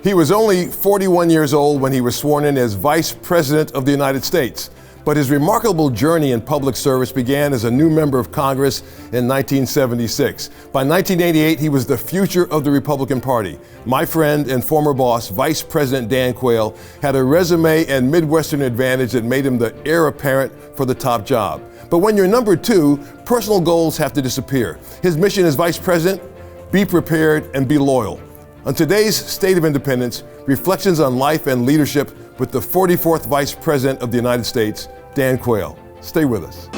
He was only 41 years old when he was sworn in as Vice President of the United States. But his remarkable journey in public service began as a new member of Congress in 1976. By 1988, he was the future of the Republican Party. My friend and former boss, Vice President Dan Quayle, had a resume and Midwestern advantage that made him the heir apparent for the top job. But when you're number two, personal goals have to disappear. His mission as Vice President: be prepared and be loyal. On today's State of Independence, reflections on life and leadership with the 44th Vice President of the United States, Dan Quayle. Stay with us.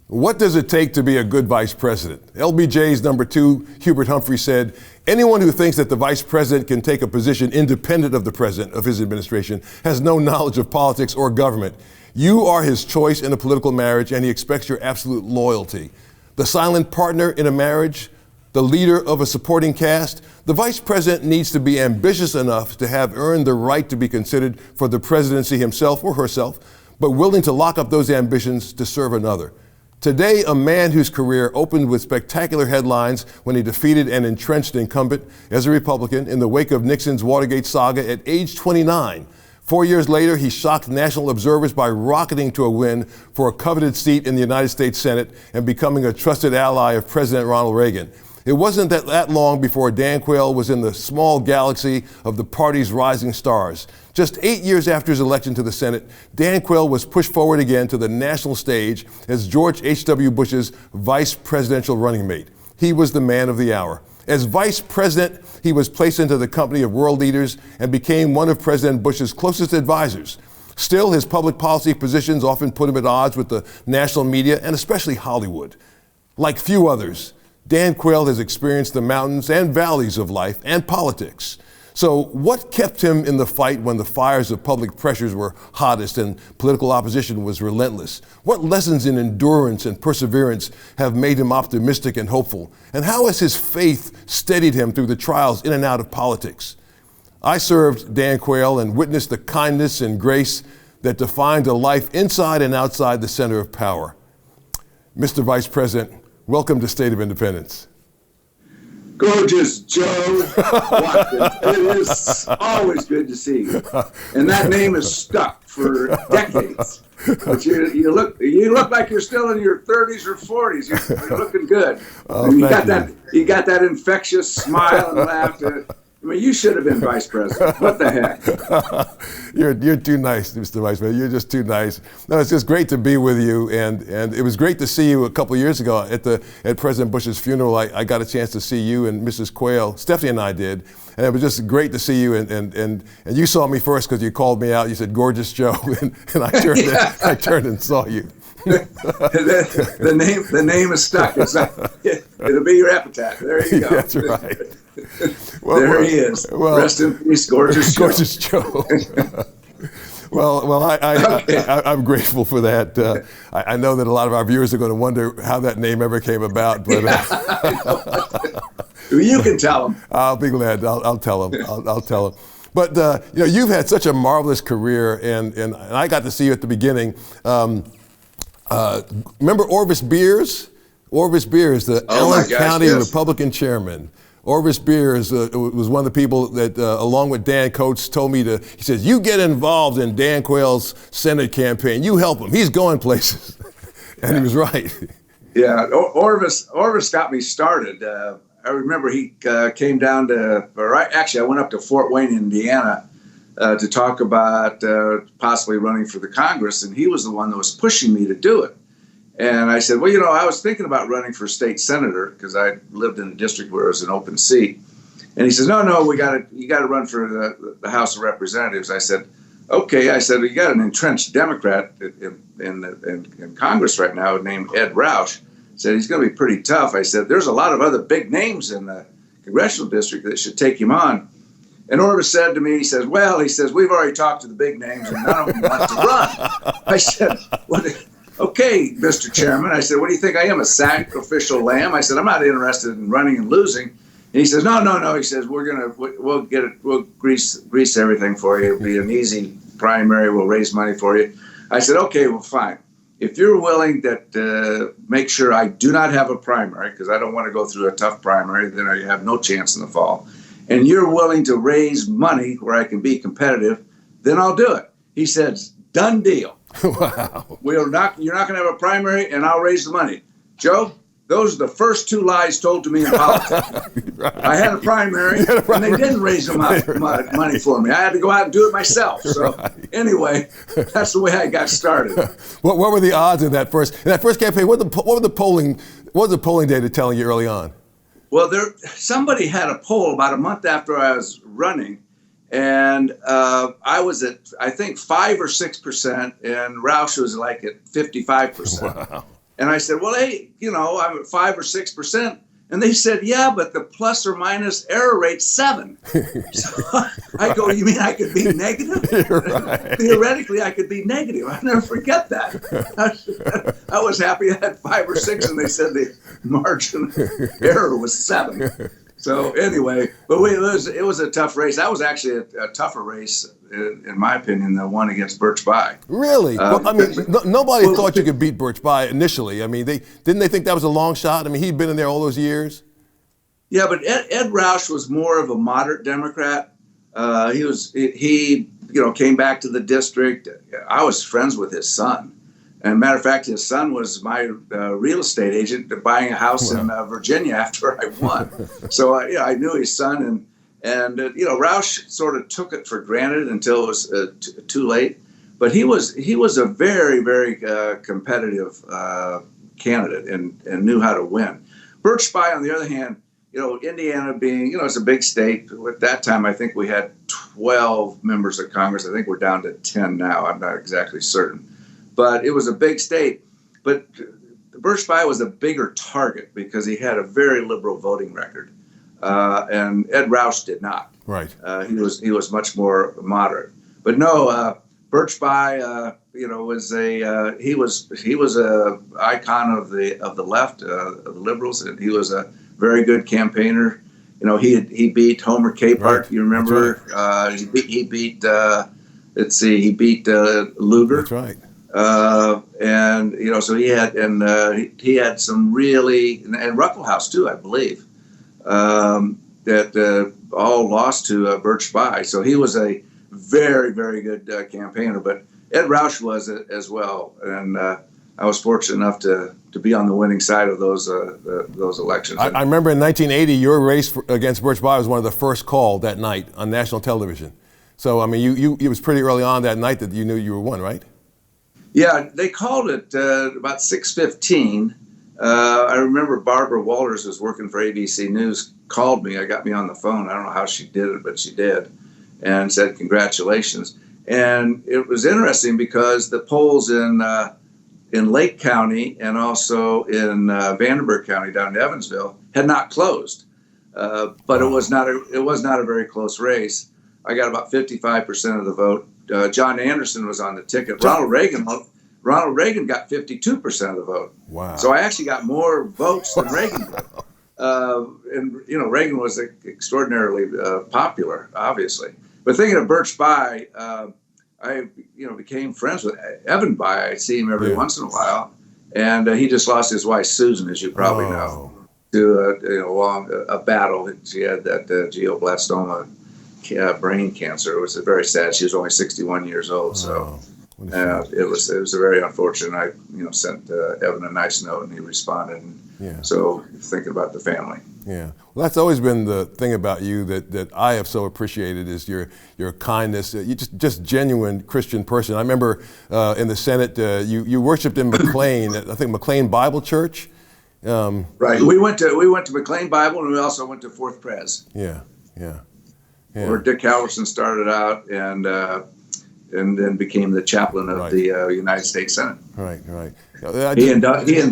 What does it take to be a good vice president? LBJ's number two, Hubert Humphrey, said, anyone who thinks that the vice president can take a position independent of the president of his administration has no knowledge of politics or government. You are his choice in a political marriage, and he expects your absolute loyalty. The silent partner in a marriage, the leader of a supporting cast, the vice president needs to be ambitious enough to have earned the right to be considered for the presidency himself or herself, but willing to lock up those ambitions to serve another. Today, a man whose career opened with spectacular headlines when he defeated an entrenched incumbent as a Republican in the wake of Nixon's Watergate saga at age 29. 4 years later, he shocked national observers by rocketing to a win for a coveted seat in the United States Senate and becoming a trusted ally of President Ronald Reagan. It wasn't that long before Dan Quayle was in the small galaxy of the party's rising stars. Just 8 years after his election to the Senate, Dan Quayle was pushed forward again to the national stage as George H.W. Bush's vice presidential running mate. He was the man of the hour. As vice president, he was placed into the company of world leaders and became one of President Bush's closest advisors. Still, his public policy positions often put him at odds with the national media and especially Hollywood. Like few others, Dan Quayle has experienced the mountains and valleys of life and politics. So what kept him in the fight when the fires of public pressures were hottest and political opposition was relentless? What lessons in endurance and perseverance have made him optimistic and hopeful? And how has his faith steadied him through the trials in and out of politics? I served Dan Quayle and witnessed the kindness and grace that defined a life inside and outside the center of power. Mr. Vice President, welcome to State of Independence. Gorgeous Joe Watkins. It is always good to see you. And that name is stuck for decades. But you look like you're still in your 30s or 40s. You're looking good. Oh, you got that infectious smile and laughter. I mean, you should have been vice president. What the heck? You're too nice, Mr. Vice President. You're just too nice. No, it's just great to be with you, and it was great to see you a couple of years ago at President Bush's funeral. I got a chance to see you and Mrs. Quayle. Stephanie and I did, and it was just great to see you. And you saw me first because you called me out. You said, "Gorgeous Joe," and I turned and saw you. the name is stuck. It'll be your epitaph. There you go. That's right. Well, there he is. Well, rest in peace, Gorgeous Joe. Gorgeous Joe. I'm grateful for that. I know that a lot of our viewers are going to wonder how that name ever came about, but you can tell them. I'll be glad. I'll tell them. I'll tell them. But you've had such a marvelous career, and I got to see you at the beginning. Remember Orvis Beers? Orvis Beers, the Allen County Republican chairman. Orvis Beers was one of the people that, along with Dan Coates, told me he says, you get involved in Dan Quayle's Senate campaign. You help him. He's going places. And he was right. Yeah, Orvis got me started. I remember he came down actually, I went up to Fort Wayne, Indiana, to talk about possibly running for the Congress, and he was the one that was pushing me to do it. And I said, well, I was thinking about running for state senator because I lived in a district where it was an open seat. And he says, no, you got to run for the House of Representatives. I said, okay. I said, well, you got an entrenched Democrat in Congress right now named Ed Roush. I said, he's going to be pretty tough. I said, there's a lot of other big names in the congressional district that should take him on. And Orvis said to me, he says, we've already talked to the big names and none of them want to run. I said, what? Okay, Mr. Chairman. I said, what do you think I am, a sacrificial lamb? I said, I'm not interested in running and losing. And he says, no. He says, we'll get it. We'll grease everything for you. It'll be an easy primary. We'll raise money for you. I said, okay, well, fine. If you're willing that make sure I do not have a primary, because I don't want to go through a tough primary, then I have no chance in the fall. And you're willing to raise money where I can be competitive, then I'll do it. He said, done deal. Wow. You're not going to have a primary, and I'll raise the money. Joe, those are the first two lies told to me in politics. Right. I had a primary, and they didn't raise money for me. I had to go out and do it myself. So anyway, that's the way I got started. What were the odds in that first campaign? What was the polling data telling you early on? Well, somebody had a poll about a month after I was running, and I was at, I think, 5 or 6%, and Roush was like at 55%. Wow. And I said, well, hey, I'm at 5 or 6%. And they said, yeah, but the plus or minus error rate's 7. So I go, you mean I could be negative? Right. Theoretically, I could be negative. I'll never forget that. I was happy I had 5 or 6, and they said the margin error was 7. So anyway, but it was a tough race. That was actually a tougher race, in my opinion, than one against Birch Bayh. Really? Well, I mean, nobody thought you could beat Birch Bayh initially. I mean, didn't they think that was a long shot? I mean, he'd been in there all those years. Yeah, but Ed Roush was more of a moderate Democrat. He came back to the district. I was friends with his son. And matter of fact, his son was my real estate agent buying a house in Virginia after I won. So I knew his son, and Roush sort of took it for granted until it was too late. But he was a very, very competitive candidate and knew how to win. Birch Bayh, on the other hand, Indiana being, it's a big state. At that time, I think we had 12 members of Congress. I think we're down to 10 now. I'm not exactly certain. But it was a big state. But Birch Bayh was a bigger target because he had a very liberal voting record, and Ed Roush did not. Right. He was much more moderate. But no, Birch Bayh, he was a icon of the left, of the liberals, and he was a very good campaigner. He beat Homer Capehart. Right. You remember? Right. He beat Lugar. That's right. So he had some really, and Ruckelhaus too, I believe, that all lost to Birch Bayh. So he was a very, very good campaigner, but Ed Roush was as well. And I was fortunate enough to be on the winning side of those elections. I remember in 1980, your race against Birch Bayh was one of the first called that night on national television. So, I mean, it was pretty early on that night that you knew you were won, right? Yeah, they called it about 6:15. I remember Barbara Walters, was working for ABC News, called me. Got me on the phone. I don't know how she did it, but she did, and said congratulations. And it was interesting because the polls in Lake County and also in Vanderburgh County down in Evansville had not closed, but it was not a very close race. I got about 55% of the vote. John Anderson was on the ticket. Ronald Reagan got 52% of the vote. Wow! So I actually got more votes than Reagan did. And Reagan was extraordinarily popular, obviously. But thinking of Birch Bayh, I became friends with Evan Bayh. I see him every once in a while, and he just lost his wife Susan, as you probably know, to a battle. She had that glioblastoma. Brain cancer. It was very sad. She was only 61 years old, so it was a very unfortunate. I sent Evan a nice note, and he responded. And so thinking about the family. Yeah, well, that's always been the thing about you that I have so appreciated is your kindness. You're just genuine Christian person. I remember in the Senate you worshipped in McLean, I think McLean Bible Church. Right. We went to McLean Bible, and we also went to Fourth Pres. Yeah. Where Dick Halverson started out and then became the chaplain of the United States Senate. Right. He and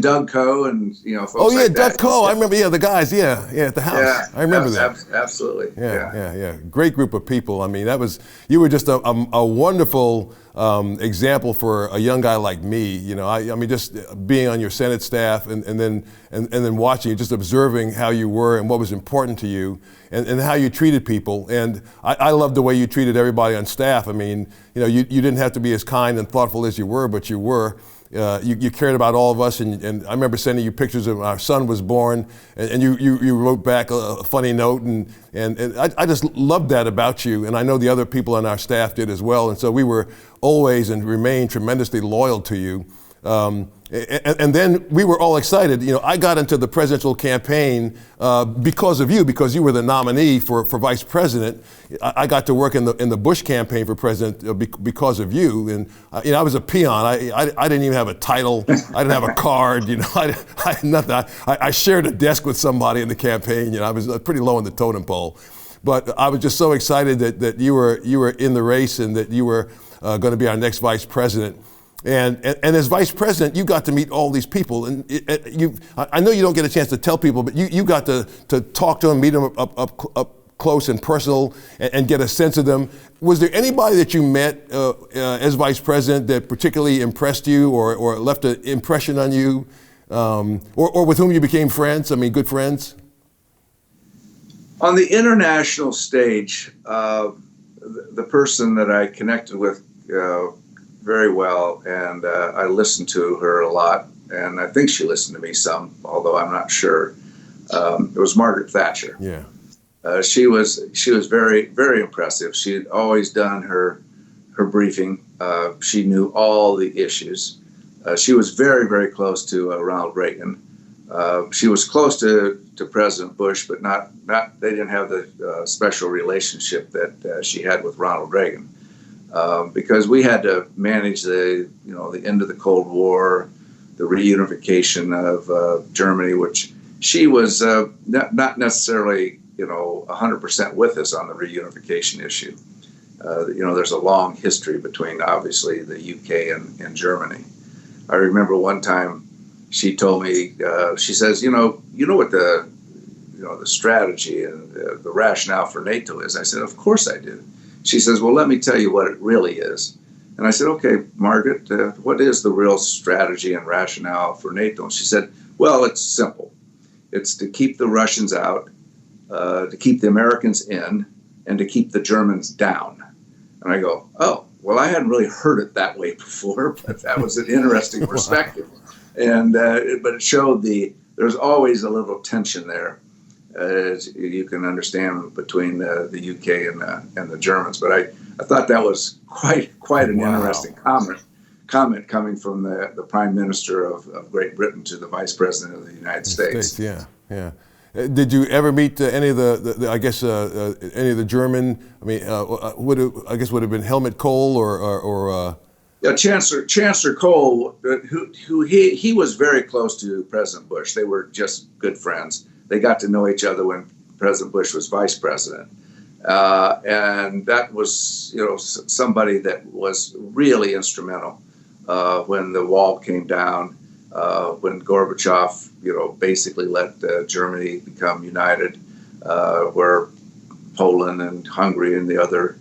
Doug Coe and folks Oh yeah, like Doug that. Coe. I remember. Yeah, the guys. Yeah, at the house. Yeah, I remember that. Absolutely. Yeah. Great group of people. I mean, you were just a wonderful example for a young guy like me. I mean, just being on your Senate staff and then watching you, just observing how you were and what was important to you and how you treated people. And I loved the way you treated everybody on staff. I mean, you didn't have to be as kind and thoughtful as you were, but you were. You cared about all of us, and I remember sending you pictures of our son was born, and you wrote back a funny note, and I just loved that about you, and I know the other people on our staff did as well, and so we were always and remain tremendously loyal to you. And then we were all excited. I got into the presidential campaign because of you, because you were the nominee for vice president. I got to work in the Bush campaign for president because of you. And I was a peon. I didn't even have a title. I didn't have a card. I had nothing. I shared a desk with somebody in the campaign. I was pretty low on the totem pole. But I was just so excited that you were in the race and that you were going to be our next vice president. And as vice president, you got to meet all these people, and I know you don't get a chance to tell people, but you got to talk to them, meet them up close and personal, and get a sense of them. Was there anybody that you met as vice president that particularly impressed you or left an impression on you, or with whom you became friends? I mean, good friends. On the international stage, the person that I connected with very well, and I listened to her a lot, and I think she listened to me some, although I'm not sure. It was Margaret Thatcher. Yeah. She was very, very impressive. She had always done her briefing. She knew all the issues. She was very, very close to Ronald Reagan. She was close to President Bush, but not. They didn't have the special relationship that she had with Ronald Reagan. Because we had to manage the end of the Cold War, the reunification of Germany, which she was not necessarily 100% with us on the reunification issue. There's a long history between obviously the UK and Germany. I remember one time she told me, she says, you know what the strategy and the rationale for NATO is. I said, of course I do. She says, well, let me tell you what it really is. And I said, okay, Margaret, what is the real strategy and rationale for NATO? And she said, well, it's simple. It's to keep the Russians out, to keep the Americans in, and to keep the Germans down. And I go, oh, well, I hadn't really heard it that way before, but that was an interesting perspective. And but it showed there's always a little tension there, as you can understand, between the UK and the Germans. But I thought that was quite an interesting comment coming from the Prime Minister of Great Britain to the Vice President of the United States. Yeah. Did you ever meet any of any of the German? I mean, would have been Helmut Kohl or Yeah, Chancellor Kohl, who he was very close to President Bush. They were just good friends. They got to know each other when President Bush was vice president. And that was, somebody that was really instrumental when the wall came down, when Gorbachev, basically let Germany become united, where Poland and Hungary and the other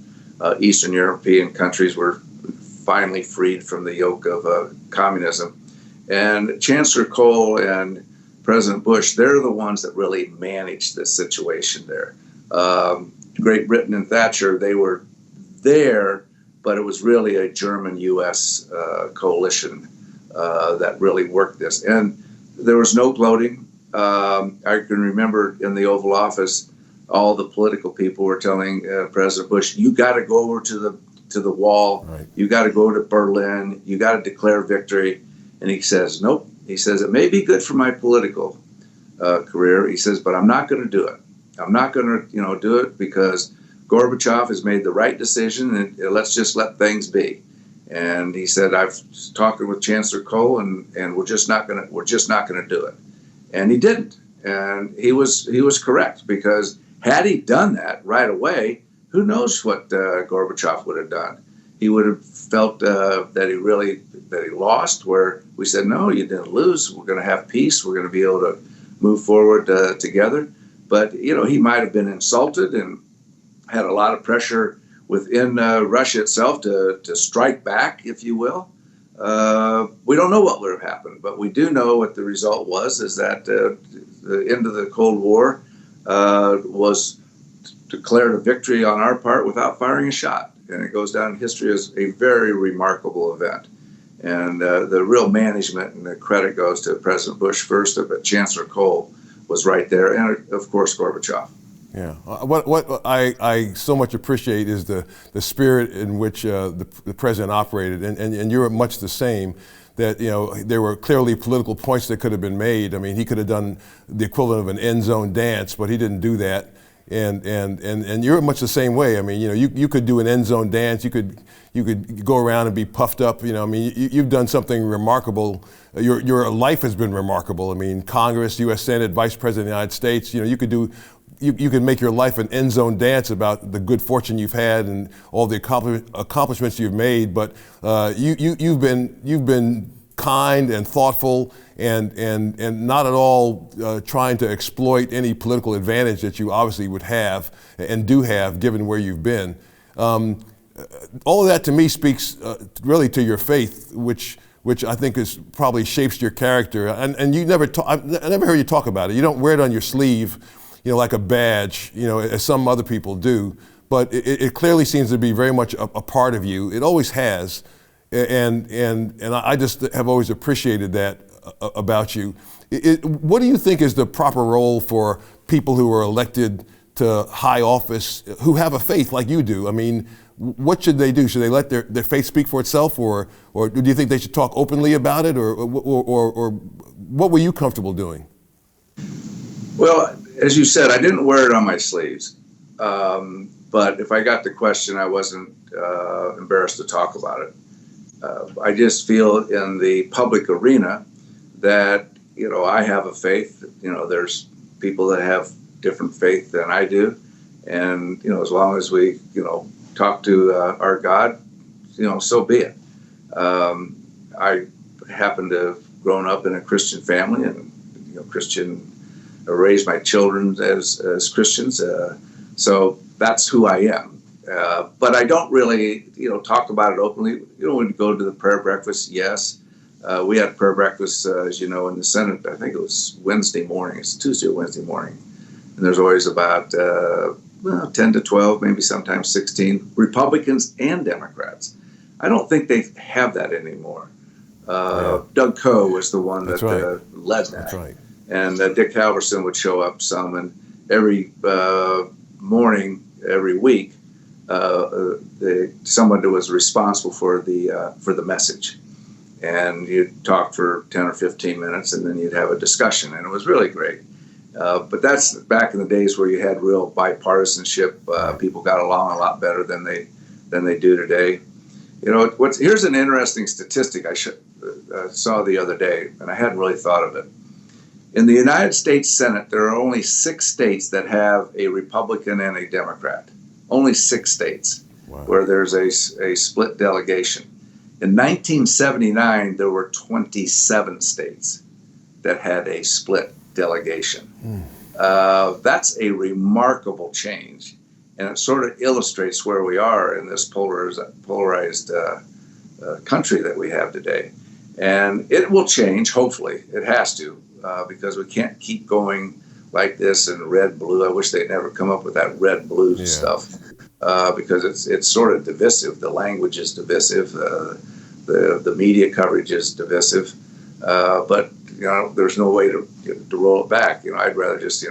Eastern European countries were finally freed from the yoke of communism. And Chancellor Kohl and President Bush, they're the ones that really managed this situation there. Great Britain and Thatcher, they were there, but it was really a German-U.S. coalition that really worked this. And there was no gloating. I can remember in the Oval Office, all the political people were telling President Bush, you got to go over to the wall. Right. You got to go to Berlin. You got to declare victory. And he says, nope. He says, it may be good for my political career. He says, but I'm not going to do it. I'm not going to, do it because Gorbachev has made the right decision, and let's just let things be. And he said, I've talked with Chancellor Kohl, and we're just not going to do it. And he didn't. And he was correct, because had he done that right away, who knows what Gorbachev would have done. he would have felt that he lost. Where we said, no, you didn't lose. We're going to have peace. We're going to be able to move forward together. But he might have been insulted and had a lot of pressure within Russia itself to strike back, if you will. We don't know what would have happened, but we do know what the result was, is that the end of the Cold War was declared a victory on our part without firing a shot. And it goes down in history as a very remarkable event. And the real management and the credit goes to President Bush first, but Chancellor Kohl was right there, and of course Gorbachev. Yeah. What I so much appreciate is the spirit in which the president operated, and you're much the same. That there were clearly political points that could have been made. I mean, he could have done the equivalent of an end zone dance, but he didn't do that. And you're much the same way. I mean, you could do an end zone dance. You could go around and be puffed up. I mean, you've done something remarkable. Your life has been remarkable. I mean, Congress, U.S. Senate, Vice President of the United States. You can make your life an end zone dance about the good fortune you've had and all the accomplishments you've made. But you've been kind and thoughtful and not at all trying to exploit any political advantage that you obviously would have and do have given where you've been. All of that to me speaks really to your faith, which I think probably shapes your character. And you I never heard you talk about it. You don't wear it on your sleeve, like a badge, as some other people do. But it clearly seems to be very much a part of you. It always has. And I just have always appreciated that about you. What do you think is the proper role for people who are elected to high office who have a faith like you do? I mean, what should they do? Should they let their faith speak for itself, or do you think they should talk openly about it, or what were you comfortable doing? Well, as you said, I didn't wear it on my sleeves. But if I got the question, I wasn't embarrassed to talk about it. I just feel in the public arena that, I have a faith. There's people that have different faith than I do. And, as long as we, talk to our God, so be it. I happen to have grown up in a Christian family and, raised my children as Christians. So that's who I am. But I don't really, talk about it openly. When we go to the prayer breakfast, yes. We had prayer breakfast, as you know, in the Senate. I think it was Wednesday morning. It's Tuesday or Wednesday morning. And there's always about 10 to 12, maybe sometimes 16, Republicans and Democrats. I don't think they have that anymore. Doug Coe was the one that led that. That's right. And Dick Halverson would show up some, and every morning, every week, someone who was responsible for the message. And you'd talk for 10 or 15 minutes, and then you'd have a discussion, and it was really great. But that's back in the days where you had real bipartisanship. People got along a lot better than they do today. Here's an interesting statistic I saw the other day, and I hadn't really thought of it. In the United States Senate, there are only 6 states that have a Republican and a Democrat. Only 6 states where there's a split delegation. In 1979, there were 27 states that had a split delegation. That's a remarkable change, and it sort of illustrates where we are in this polarized country that we have today. And it will change, hopefully. It has to, because we can't keep going like this in red-blue. I wish they'd never come up with that red-blue stuff, because it's sort of divisive. The language is divisive. The media coverage is divisive. But there's no way to roll it back. I'd rather just,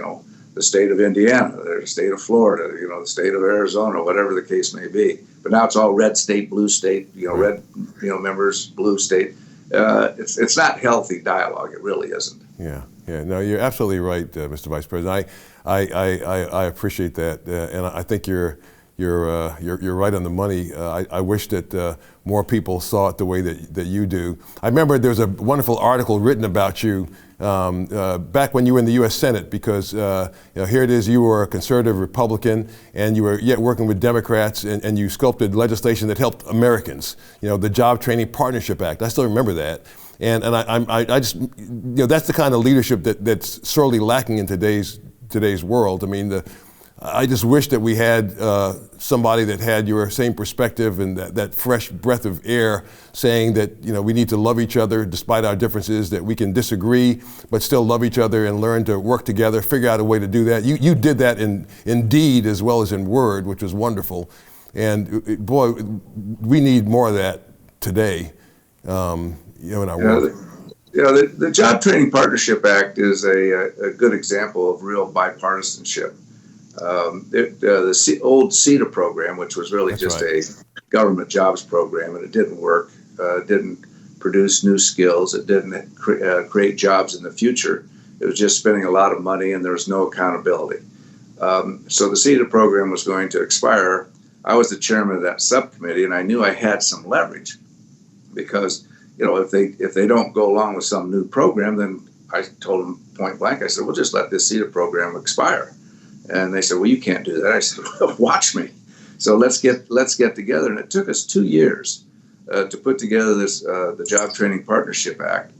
the state of Indiana, the state of Florida, the state of Arizona, whatever the case may be. But now it's all red state, blue state, red, members, blue state. It's not healthy dialogue. It really isn't. Yeah. No, you're absolutely right, Mr. Vice President. I appreciate that, and I think you're you're right on the money. I wish that more people saw it the way that you do. I remember there was a wonderful article written about you back when you were in the U.S. Senate, because here it is, you were a conservative Republican and you were yet working with Democrats, and you sculpted legislation that helped Americans. The Job Training Partnership Act. I still remember that. And I just, that's the kind of leadership that's sorely lacking in today's world. I mean, I just wish that we had somebody that had your same perspective and that fresh breath of air, saying that we need to love each other despite our differences, that we can disagree but still love each other and learn to work together, figure out a way to do that. You did that in deed as well as in word, which was wonderful. And boy, we need more of that today in our world. The Job Training Partnership Act is a good example of real bipartisanship. The old CETA program, which was really just a government jobs program, and it didn't work, didn't produce new skills, it didn't create jobs in the future. It was just spending a lot of money, and there was no accountability. So the CETA program was going to expire. I was the chairman of that subcommittee, and I knew I had some leverage, because if they don't go along with some new program, then I told them point blank, I said, well, just let this CETA program expire. And they said, well, you can't do that. I said, well, watch me. So let's get together. And it took us 2 years to put together this the Job Training Partnership Act.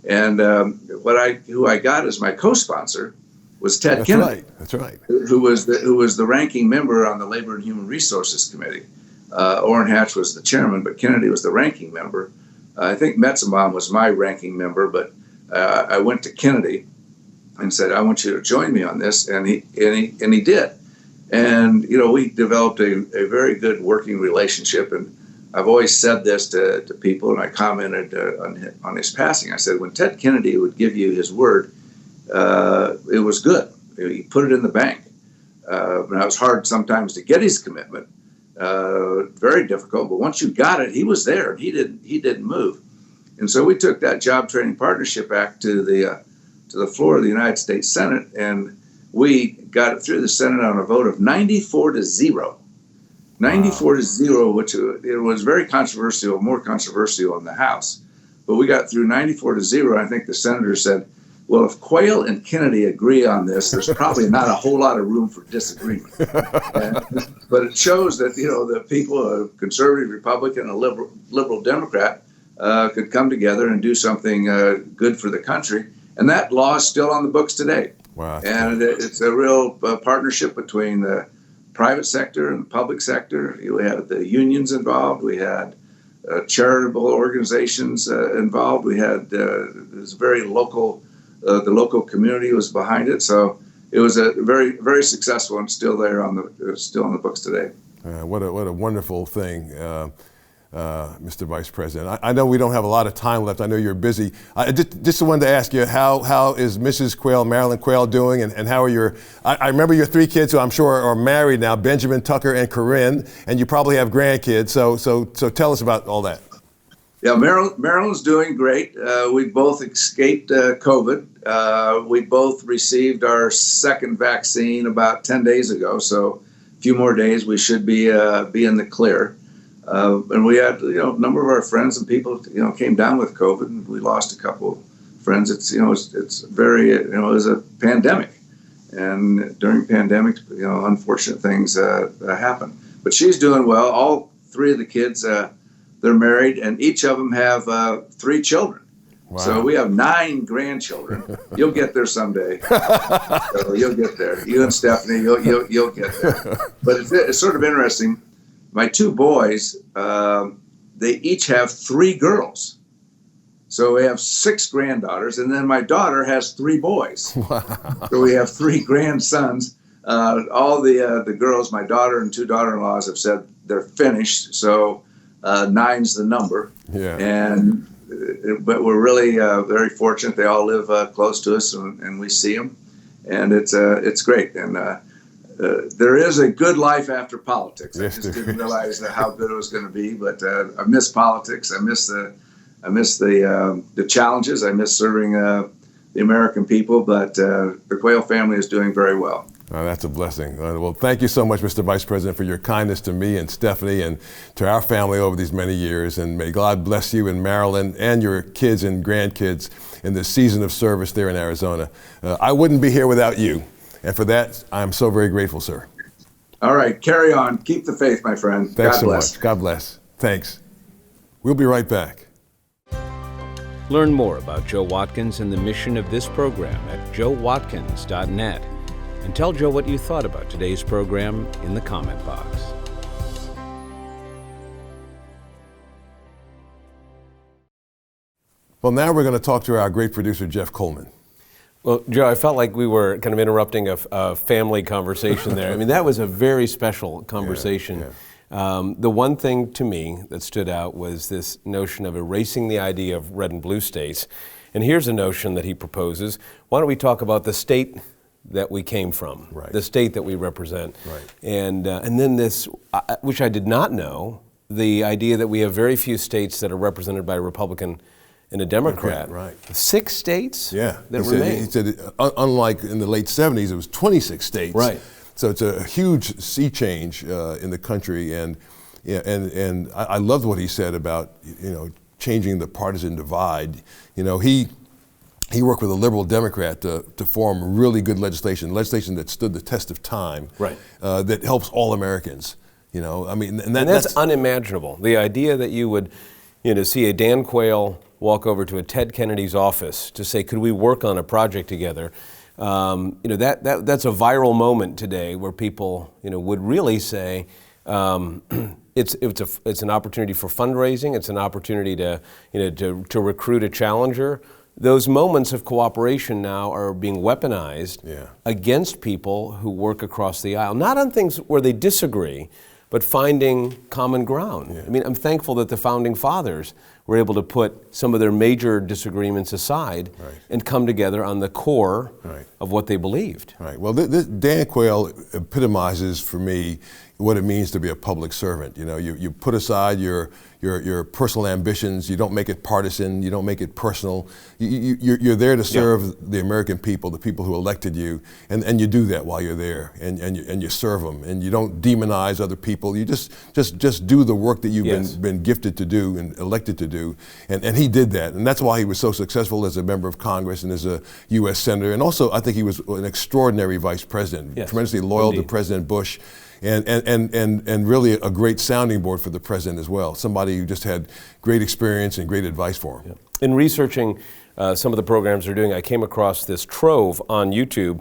And who I got as my co-sponsor was Ted Kennedy. That's right. Who was the ranking member on the Labor and Human Resources Committee. Orrin Hatch was the chairman, but Kennedy was the ranking member. I think Metzenbaum was my ranking member, but I went to Kennedy and said, I want you to join me on this, and he did. And we developed a very good working relationship. And I've always said this to people, and I commented on his passing. I said, when Ted Kennedy would give you his word, it was good. He put it in the bank. And it was hard sometimes to get his commitment. Very difficult, but once you got it, he was there, and he didn't move. And so we took that Job Training Partnership Act to the floor of the United States Senate, and we got it through the Senate on a vote of 94-0. 94-0, which it was very controversial, more controversial in the House. But we got through 94-0. I think the senator said, well, if Quayle and Kennedy agree on this, there's probably not a whole lot of room for disagreement. But it shows that, the people, a conservative Republican, a liberal Democrat, could come together and do something good for the country. And that law is still on the books today. Wow. And it's a real partnership between the private sector and the public sector. We had the unions involved. We had charitable organizations involved. We had this very local, the local community was behind it. So it was a very, very successful, and still there still on the books today. What a wonderful thing. Mr. Vice President. I know we don't have a lot of time left. I know you're busy. I just wanted to ask you, how is Mrs. Quayle, Marilyn Quayle, doing, and how are I remember your 3 kids, who I'm sure are married now, Benjamin, Tucker, and Corinne, and you probably have grandkids. So tell us about all that. Yeah, Marilyn's doing great. We both escaped COVID. We both received our second vaccine about 10 days ago. So a few more days, we should be in the clear. And we had, a number of our friends and people, came down with COVID, and we lost a couple friends. It's very, it was a pandemic, and during pandemics, unfortunate things happen. But she's doing well. All 3 of the kids, they're married, and each of them have 3 children. Wow. So we have 9 grandchildren. You'll get there someday. So you'll get there. You and Stephanie, you'll get there. But it's sort of interesting. My 2 boys, they each have 3 girls. So we have 6 granddaughters, and then my daughter has 3 boys. Wow. So we have 3 grandsons. All the girls, my daughter and 2 daughter-in-laws, have said they're finished. So 9's the number. Yeah. But we're really very fortunate. They all live close to us, and we see them, and it's great. And there is a good life after politics. Yes, I just didn't realize how good it was going to be, but I miss politics. I miss the challenges. I miss serving the American people, but the Quayle family is doing very well. That's a blessing. Well, thank you so much, Mr. Vice President, for your kindness to me and Stephanie and to our family over these many years. And may God bless you in Maryland and your kids and grandkids in this season of service there in Arizona. I wouldn't be here without you. And for that, I'm so very grateful, sir. All right, carry on. Keep the faith, my friend. Thanks God bless. So much. God bless. Thanks. We'll be right back. Learn more about Joe Watkins and the mission of this program at joewatkins.net. And tell Joe what you thought about today's program in the comment box. Well, now we're going to talk to our great producer, Jeff Coleman. Well, Joe, I felt like we were kind of interrupting a family conversation there. I mean, that was a very special conversation. Yeah. The one thing to me that stood out was this notion of erasing the idea of red and blue states. And here's a notion that he proposes. Why don't we talk about the state that we came from, right, the state that we represent. Right. And then this, which I did not know, the idea that we have very few states that are represented by a Republican and a Democrat. Right. 6 states that remain. He said, unlike in the late 70s, it was 26 states. Right. So it's a huge sea change in the country. And I loved what he said about, changing the partisan divide. He worked with a liberal Democrat to form really good legislation that stood the test of time, right, that helps all Americans. And that's unimaginable. The idea that you would, see a Dan Quayle walk over to a Ted Kennedy's office to say, could we work on a project together? That's a viral moment today where people, would really say, it's an opportunity for fundraising. It's an opportunity to recruit a challenger. Those moments of cooperation now are being weaponized against people who work across the aisle, not on things where they disagree, but finding common ground. Yeah. I mean, I'm thankful that the Founding Fathers were able to put some of their major disagreements aside and come together on the core of what they believed. Right. Well, Dan Quayle epitomizes for me what it means to be a public servant. You put aside your personal ambitions. You don't make it partisan. You don't make it personal. You're there to serve the American people, the people who elected you, and you do that while you're there, and you serve them, and you don't demonize other people. You just do the work that you've been gifted to do and elected to do, and he did that, and that's why he was so successful as a member of Congress and as a U.S. Senator, and also I think he was an extraordinary vice president, tremendously loyal to President Bush. And really a great sounding board for the president as well. Somebody who just had great experience and great advice for him. In researching some of the programs they're doing, I came across this trove on YouTube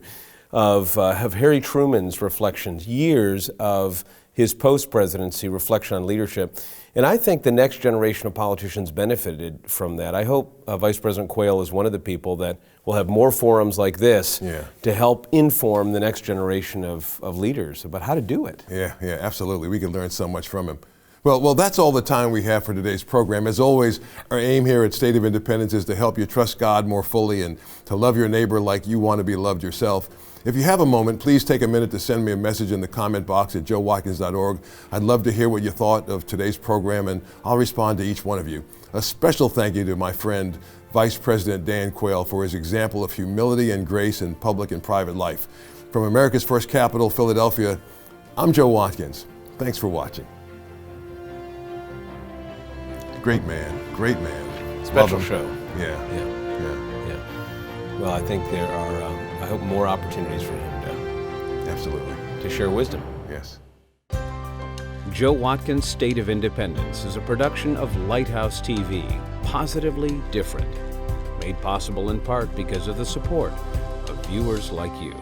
of Harry Truman's reflections, years of his post-presidency reflection on leadership. And I think the next generation of politicians benefited from that. I hope Vice President Quayle is one of the people that will have more forums like this to help inform the next generation of leaders about how to do it. Yeah, absolutely. We can learn so much from him. Well, that's all the time we have for today's program. As always, our aim here at State of Independence is to help you trust God more fully and to love your neighbor like you want to be loved yourself. If you have a moment, please take a minute to send me a message in the comment box at joewatkins.org. I'd love to hear what you thought of today's program, and I'll respond to each one of you. A special thank you to my friend, Vice President Dan Quayle, for his example of humility and grace in public and private life. From America's first capital, Philadelphia, I'm Joe Watkins. Thanks for watching. Great man. Special show. Yeah. Well, I think there are, I hope, more opportunities for him Absolutely. to share wisdom. Yes. Joe Watkins' State of Independence is a production of Lighthouse TV, positively different. Made possible in part because of the support of viewers like you.